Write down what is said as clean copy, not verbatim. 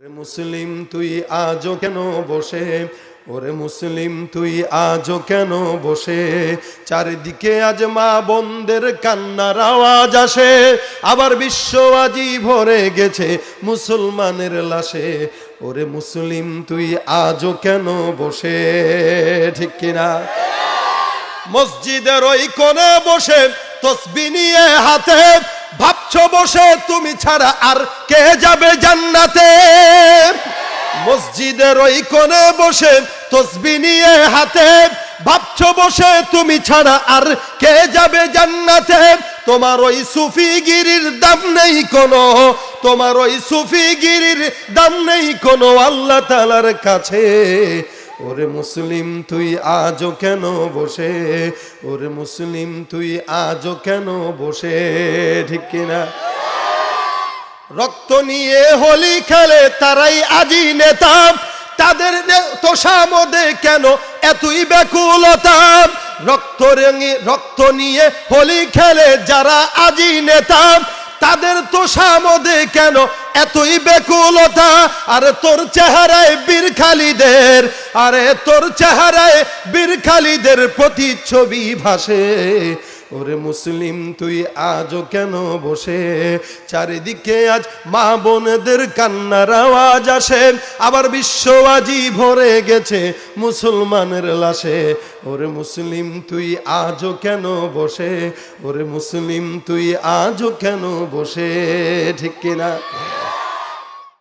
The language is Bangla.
ওরে মুসলিম তুই আজও কেন বসে, ওরে মুসলিম তুই আজও কেন বসে, চারিদিকে আজ মা বোনদের কান্নার আওয়াজ আসে, আবার বিশ্ব আজি ভরে গেছে মুসলমানের লাশে। ওরে মুসলিম তুই আজও কেন বসে, ঠিক কিনা? মসজিদের ওই কোণে বসে তসবিহ নিয়ে হাতে ভাবছো বসে তুমি ছাড়া আর কে যাবে জান্নাতে। মসজিদের ওই কোণে বসে তসবিহ নিয়ে হাতে ভাবছো বসে তুমি ছাড়া আর কে যাবে জান্নাতে। তোমার ওই সুফিগিরির দাম নেই কোনো, তোমার ওই সুফিগিরির দাম নেই কোনো আল্লাহ তাআলার কাছে। ওরে মুসলিম তুই আজও কেন বসে, ওরে মুসলিম তুই আজও কেন বসে, ঠিক কিনা? রক্ত নিয়ে হোলি খেলে তারাই আজি নেতা, তাদের তোষামদে কেন এতই ব্যাকুলতা? রক্ত নিয়ে হোলি খেলে যারা আজি নেতা, তাদের তোষামদে কেন এতই ব্যাকুলতা? আরে তোর চেহারায় বীর খালিদের, আরে তোর চেহারায় বীর খালিদের প্রতিচ্ছবি ভাসে। ওরে মুসলিম তুই আজও কেন বসে, চারিদিকে আজ মা বোনদের কান্নার আওয়াজ আসে, আবার বিশ্ব আজি ভরে গেছে মুসলমানের লাশে। ওরে মুসলিম তুই আজও কেন বসে, ওরে মুসলিম তুই আজও কেন বসে, ঠিক কিনা?